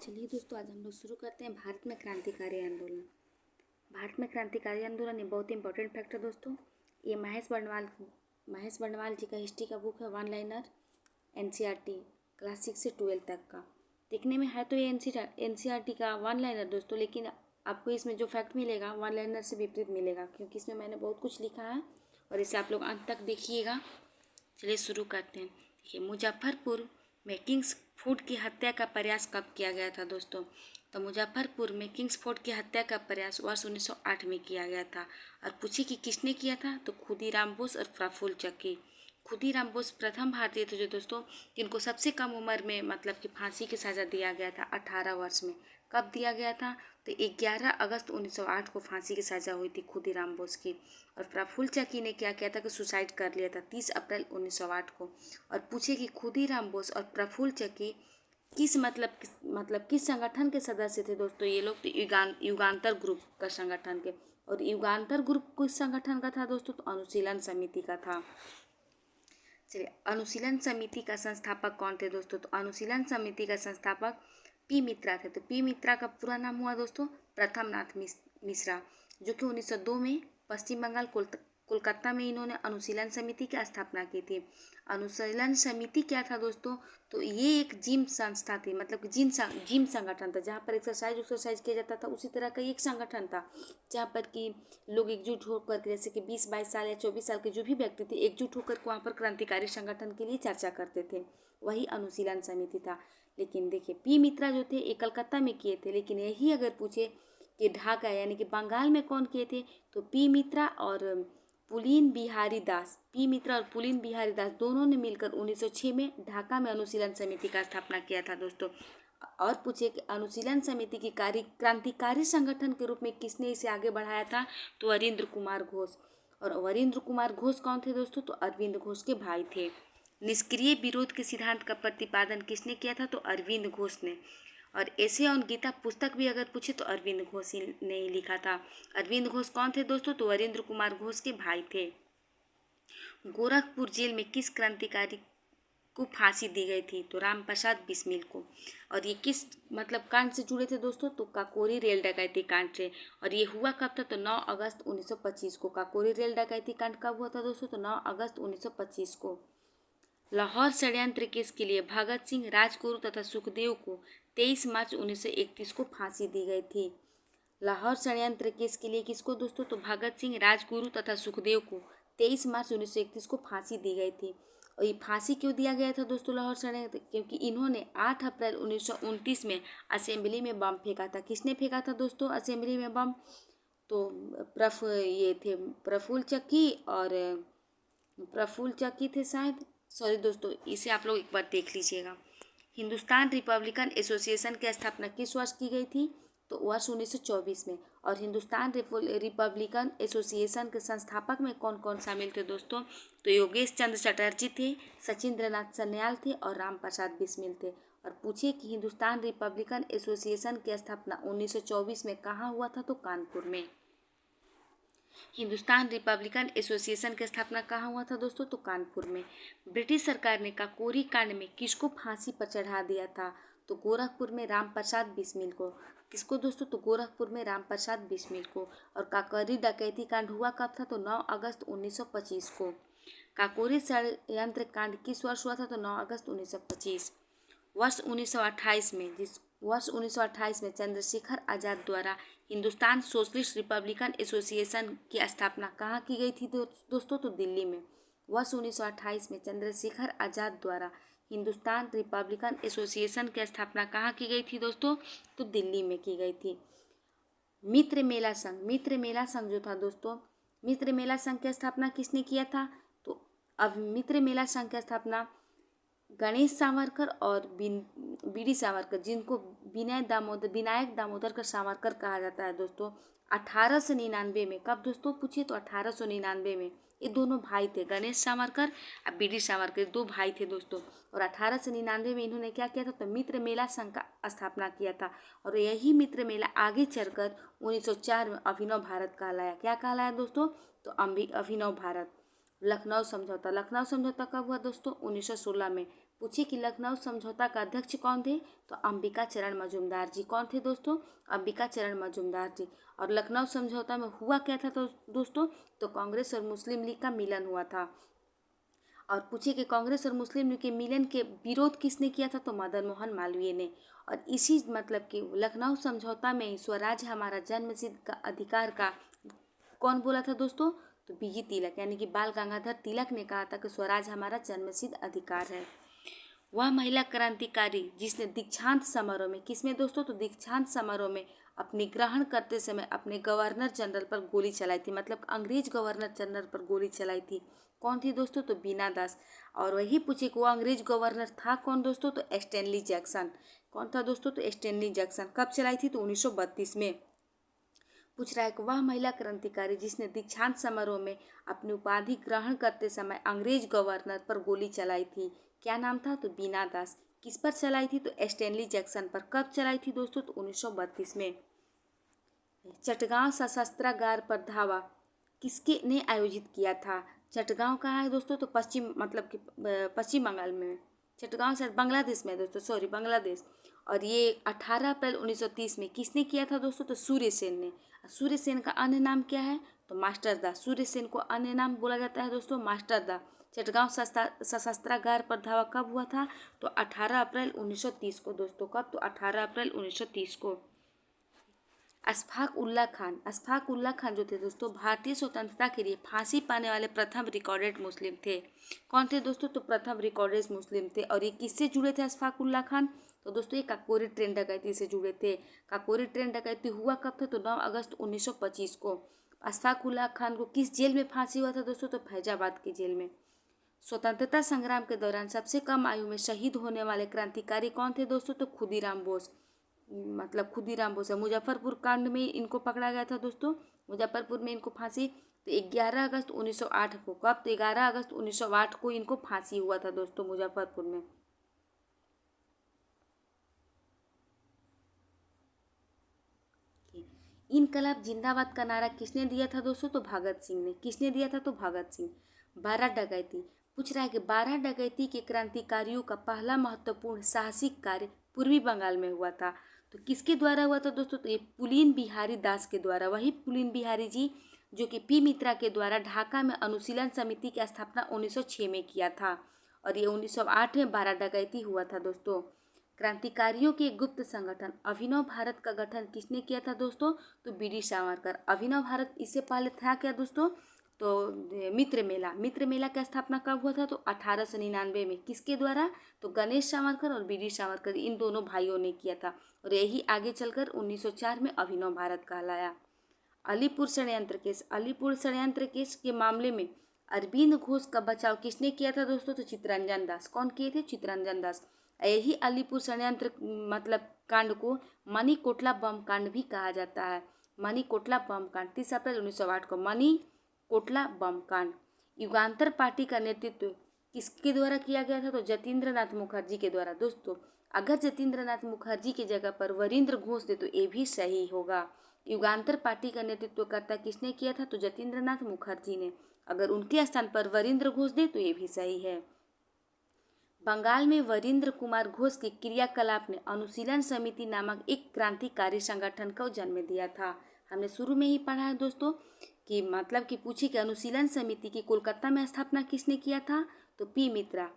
चलिए दोस्तों, आज हम लोग शुरू करते हैं भारत में क्रांतिकारी आंदोलन। भारत में क्रांतिकारी आंदोलन ये बहुत इंपॉर्टेंट फैक्ट है दोस्तों। ये महेश बर्णवाल जी का हिस्ट्री का बुक है, वन लाइनर, NCERT क्लास 6 से 12 तक का। देखने में है तो ये NCERT का वन लाइनर दोस्तों, लेकिन आपको इसमें जो फैक्ट मिलेगा वन लाइनर से विपरीत मिलेगा, क्योंकि इसमें मैंने बहुत कुछ लिखा है और इसे आप लोग अंत तक देखिएगा। चलिए शुरू करते हैं। देखिए, मुजफ्फरपुर में किंग्स फूड की हत्या का प्रयास कब किया गया था दोस्तों? तो मुजफ्फरपुर में किंग्स फूड की हत्या का प्रयास वर्ष 1908 में किया गया था। और पूछे कि किसने किया था, तो खुदीराम बोस और प्रफुल्ल चक्की। खुदीराम बोस प्रथम भारतीय थे जो दोस्तों जिनको सबसे कम उम्र में मतलब कि फांसी की सज़ा दिया गया था, 18 वर्ष में। कब दिया गया था? तो 11 अगस्त 1908 को फांसी की सज़ा हुई थी खुदीराम बोस की। और प्रफुल्ल चक्की ने क्या किया था कि सुसाइड कर लिया था 30 अप्रैल 1908 को। और पूछे कि खुदीराम बोस और प्रफुल्ल चक्की किस संगठन के सदस्य थे दोस्तों? ये लोग तो युगांतर ग्रुप का संगठन के। और युगांतर ग्रुप किस संगठन का था दोस्तों? तो अनुशीलन समिति का था। चलिए, अनुशीलन समिति का संस्थापक कौन थे दोस्तों? तो अनुशीलन समिति का संस्थापक पी मित्रा थे। तो पी मित्रा का पूरा नाम हुआ दोस्तों प्रथम नाथ मिश्रा, जो कि 1902 में पश्चिम बंगाल कोलकाता में इन्होंने अनुशीलन समिति की स्थापना की थी। अनुशीलन समिति क्या था दोस्तों? तो ये एक जिम संस्था थी, मतलब कि जिम संगठन था, जहाँ पर एक्सरसाइज किया जाता था। उसी तरह का एक संगठन था जहाँ पर कि लोग एकजुट होकर, जैसे कि 20-22 साल या 24 साल के जो भी व्यक्ति थे, एकजुट होकर वहाँ पर क्रांतिकारी संगठन के लिए चर्चा करते थे। वही अनुशीलन समिति था। लेकिन देखिए, पी मित्रा जो थे ये कलकत्ता में किए थे, लेकिन यही अगर पूछे कि ढाका यानी कि बंगाल में कौन किए थे, तो पी मित्रा और पुलीन बिहारी दास दोनों ने मिलकर 1906 में ढाका में अनुशीलन समिति का स्थापना किया था दोस्तों। और पूछे कि अनुशीलन समिति की क्रांतिकारी संगठन के रूप में किसने इसे आगे बढ़ाया था, तो वरिंद्र कुमार घोष। और वरिंद्र कुमार घोष कौन थे दोस्तों? तो अरविंद घोष के भाई थे। निष्क्रिय विरोध के सिद्धांत का प्रतिपादन किसने किया था? तो अरविंद घोष ने। और ऐसे और गीता पुस्तक भी अगर पूछे तो अरविंद घोष ने ही लिखा था। अरविंद घोष कौन थे दोस्तों? तो वरिंद्र कुमार घोष के भाई थे। गोरखपुर जेल में किस क्रांतिकारी को फांसी दी गई थी? तो राम प्रसाद बिस्मिल को। और ये किस कांड से जुड़े थे दोस्तों? तो काकोरी रेल डकैती कांड से। और ये हुआ कब था? तो 9 अगस्त 1925 को। काकोरी रेल डकैती कांड कब हुआ था दोस्तों? तो 9 अगस्त 1925 को। लाहौर षड्यंत्र केस के लिए भगत सिंह, राजगुरु तथा सुखदेव को 23 मार्च 1931 को फांसी दी गई थी। लाहौर षड्यंत्र केस के लिए किसको दोस्तों? तो भगत सिंह, राजगुरु तथा सुखदेव को 23 मार्च 1931 को फांसी दी गई थी। और ये फांसी क्यों दिया गया था दोस्तों लाहौर षड्यंत्र? क्योंकि इन्होंने 8 अप्रैल 1929 में असेंबली में बम फेंका था। किसने फेंका था दोस्तों असेंबली में बम? तो प्रफुल्ल चक्की थे शायद। सॉरी दोस्तों, इसे आप लोग एक बार देख लीजिएगा। हिंदुस्तान रिपब्लिकन एसोसिएशन की स्थापना किस वर्ष की गई थी? तो वर्ष 1924 में। और हिंदुस्तान रिपब्लिकन एसोसिएशन के संस्थापक में कौन कौन शामिल थे दोस्तों? तो योगेश चंद्र चटर्जी थे, सचिंद्रनाथ सन्याल थे और राम प्रसाद बिस्मिल थे। और पूछिए कि हिंदुस्तान रिपब्लिकन एसोसिएशन की स्थापना 1924 में कहाँ हुआ था? तो कानपुर में। हिंदुस्तान रिपब्लिकन एसोसिएशन की स्थापना कहाँ हुआ था दोस्तों? तो कानपुर में। ब्रिटिश सरकार ने काकोरी कांड में किसको फांसी पर चढ़ा दिया था? तो गोरखपुर में राम प्रसाद बिस्मिल को। किसको दोस्तों? तो गोरखपुर में राम प्रसाद बिस्मिल को। और काकोरी डकैती कांड हुआ कब था? तो 9 अगस्त 1925 को। काकोरी षड्यंत्र कांड किस वर्ष हुआ था? तो 9 अगस्त 1925। वर्ष 1928 में चंद्रशेखर आज़ाद द्वारा हिंदुस्तान सोशलिस्ट रिपब्लिकन एसोसिएशन की स्थापना कहाँ की गई थी दोस्तों? तो दिल्ली में। वर्ष 1928 में चंद्रशेखर आज़ाद द्वारा हिंदुस्तान रिपब्लिकन एसोसिएशन की स्थापना कहाँ की गई थी दोस्तों? तो दिल्ली में की गई थी। मित्र मेला संघ जो था दोस्तों, मित्र मेला संघ की स्थापना किसने किया था? तो अब मित्र मेला संघ की स्थापना गणेश सावरकर और बीडी सावरकर, जिनको विनायक दामोदर का सावरकर कहा जाता है दोस्तों, 1899 में। कब दोस्तों पूछिए? तो 1899 में। ये दोनों भाई थे, गणेश सावरकर और बीडी सावरकर, दो भाई थे दोस्तों। और 1899 में इन्होंने क्या किया था? तो मित्र मेला संघ का स्थापना किया था। और यही मित्र मेला आगे चलकर 1904 में अभिनव भारत कहलाया। क्या कहलाया दोस्तों? तो अभिनव भारत। लखनऊ समझौता कब हुआ दोस्तों? 1916 में। पूछे कि लखनऊ समझौता का अध्यक्ष कौन थे, तो अंबिका चरण मजूमदार जी। कौन थे दोस्तों? अंबिका चरण मजूमदार जी। और लखनऊ समझौता में हुआ क्या था तो दोस्तों, तो कांग्रेस और मुस्लिम लीग का मिलन हुआ था। और पूछे कि कांग्रेस और मुस्लिम लीग के मिलन के विरोध किसने किया था, तो मदन मोहन मालवीय ने। और इसी मतलब कि लखनऊ समझौता में स्वराज हमारा जन्मसिद्ध का अधिकार का कौन बोला था दोस्तों, तो बीजी तिलक यानी कि बाल गंगाधर तिलक ने कहा था कि स्वराज हमारा जन्मसिद्ध अधिकार है। वह महिला क्रांतिकारी जिसने दीक्षांत समारोह में, किसमें दोस्तों, तो दीक्षांत समारोह में अपनी ग्रहण करते समय अपने गवर्नर जनरल पर गोली चलाई थी, मतलब अंग्रेज गवर्नर जनरल पर गोली चलाई थी। कौन थी दोस्तों, तो बीना दास। और वही पूछे कि वो अंग्रेज गवर्नर था कौन दोस्तों, तो स्टैनली जैक्सन। कौन था दोस्तों, तो स्टैनली जैक्सन। कब चलाई थी, तो 1932 में। पूछ रहा है कि वह महिला क्रांतिकारी जिसने दीक्षांत समारोह में अपनी उपाधि ग्रहण करते समय अंग्रेज गवर्नर पर गोली चलाई थी, क्या नाम था, तो बीना दास। किस पर चलाई थी, तो स्टैनली जैक्सन पर। कब चलाई थी दोस्तों, तो 1932 में। चटगांव सशस्त्रागार पर धावा किसके ने आयोजित किया था? चटगांव कहाँ है दोस्तों, तो पश्चिम मतलब कि पश्चिम बंगाल में। चटगांव शायद बांग्लादेश में है दोस्तों, सॉरी बांग्लादेश। और ये 18 अप्रैल 1930 में किसने किया था दोस्तों, तो सूर्यसेन ने। सूर्यसेन का अन्य नाम क्या है, तो मास्टर दा। सूर्यसेन को अन्य नाम बोला जाता है दोस्तों मास्टर दा। चटगांव सशस्त्रागार पर धावा कब हुआ था, तो 18 अप्रैल 1930 को दोस्तों। कब, तो 18 अप्रैल 1930 को। अशफाक उल्ला खान जो थे दोस्तों, भारतीय स्वतंत्रता के लिए फांसी पाने वाले प्रथम रिकॉर्डेड मुस्लिम थे। कौन थे दोस्तों, तो प्रथम रिकॉर्डेड मुस्लिम थे। और ये किससे जुड़े थे अशफाक उल्ला खान, तो दोस्तों ये काकोरी ट्रेन डकैती से जुड़े थे। काकोरी ट्रेन डकैती हुआ कब था, तो 9 अगस्त 1925 को। अशफाक उल्ला खान को किस जेल में फांसी हुआ था दोस्तों, तो फैजाबाद की जेल में। स्वतंत्रता संग्राम के दौरान सबसे कम आयु में शहीद होने वाले क्रांतिकारी कौन थे दोस्तों, तो खुदीराम बोस। मतलब खुदीराम बोस है। मुजफ्फरपुर कांड में इनको पकड़ा गया था दोस्तों, मुजफ्फरपुर में इनको फांसी, तो 11 अगस्त 1908 को। कब, तो 11 अगस्त 1908 को इनको फांसी हुआ था दोस्तों मुजफ्फरपुर में। इनकलाब जिंदाबाद का नारा किसने दिया था दोस्तों, तो भगत सिंह ने। किसने दिया था, तो भगत सिंह। 12 डकैती पूछ रहा है कि 12 डकैती के क्रांतिकारियों का पहला महत्वपूर्ण साहसिक कार्य पूर्वी बंगाल में हुआ था, तो किसके द्वारा हुआ था दोस्तों, तो ये पुलीन बिहारी दास के द्वारा। वही पुलीन बिहारी जी जो कि पी मित्रा के द्वारा ढाका में अनुशीलन समिति की स्थापना 1906 में किया था। और ये 1908 में 12 डकैती हुआ था दोस्तों। क्रांतिकारियों के गुप्त संगठन अभिनव भारत का गठन किसने किया था दोस्तों, तो बीडी सावरकर। अभिनव भारत इससे पहले था क्या दोस्तों, तो मित्र मेला का स्थापना कब हुआ था, तो 1899 में। किसके द्वारा, तो गणेश सावरकर और बीडी सावरकर, इन दोनों भाइयों ने किया था। और यही आगे चलकर 1904 में अभिनव भारत कहलाया। अलीपुर षड्यंत्र केस के मामले में अरविंद घोष का बचाव किसने किया था दोस्तों, तो चित्तरंजन दास। कौन किए थे, चित्तरंजन दास। यही अलीपुर षड्यंत्र मतलब कांड को मनी कोटला बम कांड भी कहा जाता है। मनी कोटला बम कांड 30 अप्रैल 1908 को मनी कोटला बम कांड। युगांतर पार्टी का नेतृत्व किसके द्वारा किया गया था, तो जतीन्द्र नाथ मुखर्जी के द्वारा। दोस्तों अगर जतीन्द्र नाथ मुखर्जी की जगह पर वरिंद्र घोष दे तो ये भी सही होगा। युगांतर पार्टी का नेतृत्वकर्ता किसने किया था, तो जतीन्द्र नाथ मुखर्जी ने। अगर उनके स्थान पर वरिंद्र घोष दे तो ये भी सही है। बंगाल में वरिंद्र कुमार घोष के क्रियाकलाप ने अनुशीलन समिति नामक एक क्रांतिकारी संगठन को जन्म दिया था। हमने शुरू में ही पढ़ा है दोस्तों कि मतलब कि पूछी कि अनुशीलन समिति की कोलकाता में स्थापना किसने किया था, तो पी मित्रा।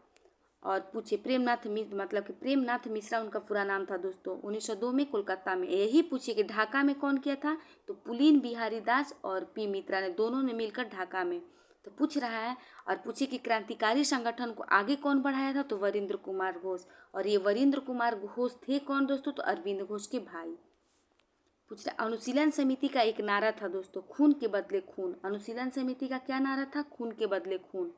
और पूछे प्रेमनाथ मिश्र, मतलब कि प्रेमनाथ मिश्रा उनका पूरा नाम था दोस्तों। 1902 में कोलकाता में। यही पूछे कि ढाका में कौन किया था, तो पुलीन बिहारी दास और पी मित्रा ने, दोनों ने मिलकर ढाका में। तो पूछ रहा है। और पूछे कि क्रांतिकारी संगठन को आगे कौन बढ़ाया था, तो वरिंद्र कुमार घोष। और ये वरिंद्र कुमार घोष थे कौन दोस्तों, तो अरविंद घोष के भाई। पूछ रहा अनुशीलन समिति का एक नारा था दोस्तों, खून के बदले खून। अनुशीलन समिति का क्या नारा था, खून के बदले खून।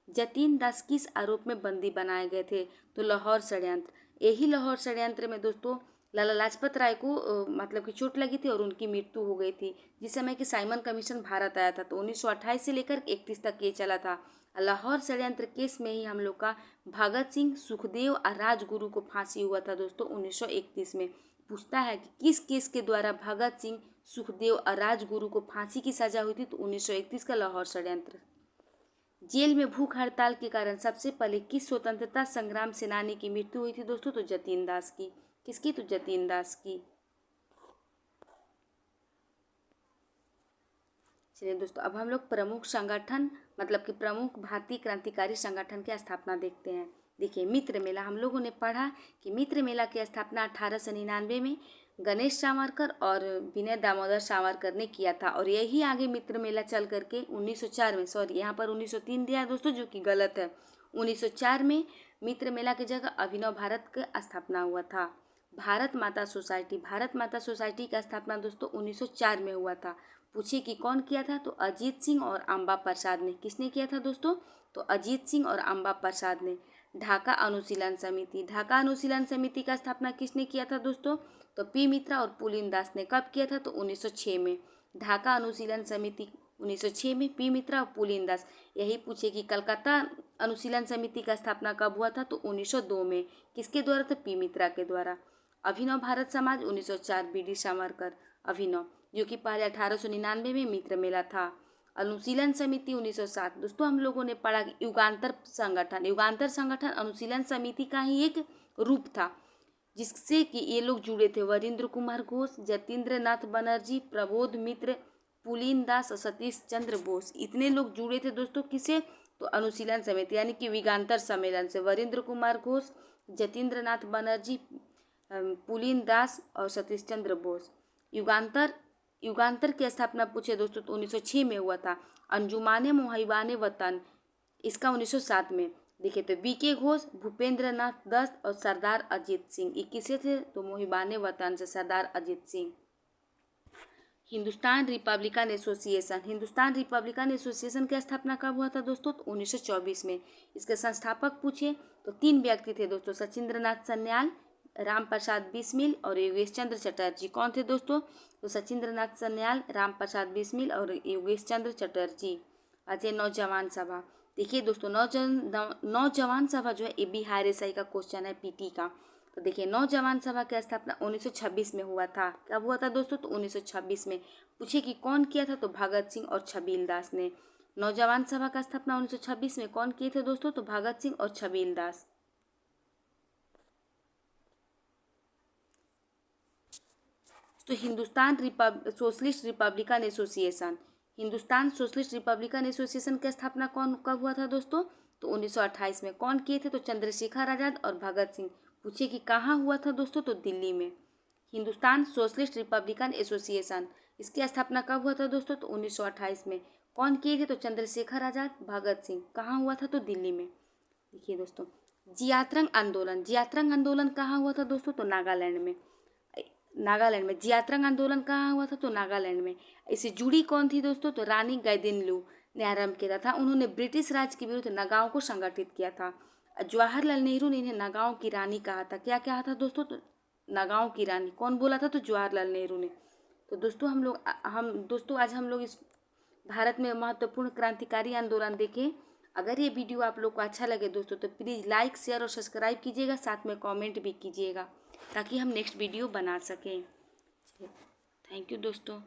जतीन दास किस आरोप में बंदी बनाए गए थे, तो लाहौर षड्यंत्र। यही लाहौर षड्यंत्र में दोस्तों लाला लाजपत राय को मतलब कि चोट लगी थी और उनकी मृत्यु हो गई थी। जिस समय कि साइमन कमीशन भारत आया था, तो 1928 से लेकर 31 तक ये चला था। लाहौर षड्यंत्र केस में ही हम लोग का भगत सिंह, सुखदेव और राजगुरु को फांसी हुआ था दोस्तों 1931 में। पूछता है कि किस केस के द्वारा भगत सिंह, सुखदेव और राजगुरु को फांसी की सजा हुई थी, तो 1931 का लाहौर षड्यंत्र। जेल में भूख हड़ताल के कारण सबसे पहले किस स्वतंत्रता संग्राम सेनानी की मृत्यु हुई थी दोस्तों? तो जतीन दास की। किसकी? तो जतीन दास की। चलिए दोस्तों, अब हम लोग प्रमुख संगठन मतलब कि प्रमुख भारतीय क्रांतिकारी संगठन की स्थापना देखते हैं। देखिए, मित्र मेला हम लोगों ने पढ़ा कि मित्र मेला की स्थापना 1899 में गणेश सावरकर और विनय दामोदर सावरकर ने किया था, और यही आगे मित्र मेला चल करके 1904 में, सॉरी यहाँ पर 1903 दिया है दोस्तों, जो कि गलत है। 1904 में मित्र मेला की जगह अभिनव भारत की स्थापना हुआ था। भारत माता सोसाइटी का स्थापना दोस्तों 1904 में हुआ था। पूछे कि कौन किया था? तो अजीत सिंह और अम्बा प्रसाद ने। किसने किया था दोस्तों? तो अजीत सिंह और अम्बा प्रसाद ने। ढाका अनुशीलन समिति का स्थापना किसने किया था दोस्तों? तो पी मित्रा और पुलिन दास ने। कब किया था? तो 1906 में। ढाका अनुशीलन समिति 1906 में, पी मित्रा और पुलिन दास। यही पूछे कि कलकत्ता अनुशीलन समिति का स्थापना कब हुआ था? तो 1902 में। किसके द्वारा? तो पी मित्रा के द्वारा। अभिनव भारत समाज 1904, बी.डी. सावरकर। अभिनव, जो कि पहले 1899 में मित्र मेला था। अनुशीलन समिति 1907। दोस्तों हम लोगों ने पढ़ा कि युगांतर संगठन अनुशीलन समिति का ही एक रूप था, जिससे कि ये लोग जुड़े थे। वरिंद्र कुमार घोष, जतीन्द्र नाथ बनर्जी, प्रबोध मित्र, पुलिन दास और सतीश चंद्र बोस, इतने लोग जुड़े थे दोस्तों। किसे? तो अनुशीलन समिति यानी कि युगांतर सम्मेलन से। वरिंद्र कुमार घोष, जतीन्द्र नाथ बनर्जी, पुलिन दास और सतीश चंद्र बोस। युगांतर की स्थापना पूछे दोस्तों तो 1906 में हुआ था। अंजुमाने मुहिबाने वतन, इसका 1907 में। देखिए तो वी.के. घोष, भूपेंद्र नाथ दत्त और सरदार अजीत सिंह, ये किसे थे? तो मुहिबाने वतन से सरदार अजीत सिंह। हिंदुस्तान रिपब्लिकन एसोसिएशन की स्थापना कब हुआ था दोस्तों? तो 1924 में। इसके संस्थापक पूछे तो 3 व्यक्ति थे दोस्तों, सचिंद्रनाथ सन्याल, राम प्रसाद बिस्मिल और योगेश चंद्र चटर्जी। कौन थे दोस्तों? तो सचिंद्रनाथ सन्याल, राम प्रसाद बिस्मिल और योगेश चंद्र चटर्जी। आते नौजवान सभा। देखिए दोस्तों, नौजवान सभा जो है ये बिहार एसआई का क्वेश्चन है, पीटी का। तो देखिए, नौजवान सभा की स्थापना 1926 में हुआ था। कब हुआ था दोस्तों? तो 1926 में। पूछे कि कौन किया था? तो भगत सिंह और छबील दास ने। नौजवान सभा का स्थापना 1926 में कौन किए थे दोस्तों? तो भगत सिंह और छबील दास। तो हिंदुस्तान सोशलिस्ट रिपब्लिकन एसोसिएशन की स्थापना कब हुआ था दोस्तों? तो 1928 में। कौन किए थे? तो चंद्रशेखर आजाद और भगत सिंह। पूछे कि कहाँ हुआ था दोस्तों? तो दिल्ली में। हिंदुस्तान सोशलिस्ट रिपब्लिकन एसोसिएशन, इसकी स्थापना कब हुआ था दोस्तों? तो 1928 में। कौन किए थे? तो चंद्रशेखर आजाद, भगत सिंह। कहाँ हुआ था? तो दिल्ली में। देखिए दोस्तों, जियात्रंग आंदोलन कहाँ हुआ था दोस्तों? तो नागालैंड में। जियात्रंग आंदोलन कहाँ हुआ था? तो नागालैंड में। इससे जुड़ी कौन थी दोस्तों? तो रानी गाइदिन्ल्यू ने आरंभ किया था। उन्होंने ब्रिटिश राज के विरुद्ध नगाओं को संगठित किया था। जवाहरलाल नेहरू ने इन्हें नगाओं की रानी कहा था। क्या कहा था दोस्तों? तो नगाओं की रानी। कौन बोला था? तो जवाहरलाल नेहरू ने। तो दोस्तों आज हम लोग इस भारत में महत्वपूर्ण क्रांतिकारी आंदोलन देखें। अगर ये वीडियो आप लोग को अच्छा लगे दोस्तों तो प्लीज़ लाइक, शेयर और सब्सक्राइब कीजिएगा, साथ में कमेंट भी कीजिएगा ताकि हम नेक्स्ट वीडियो बना सकें। थैंक यू दोस्तों।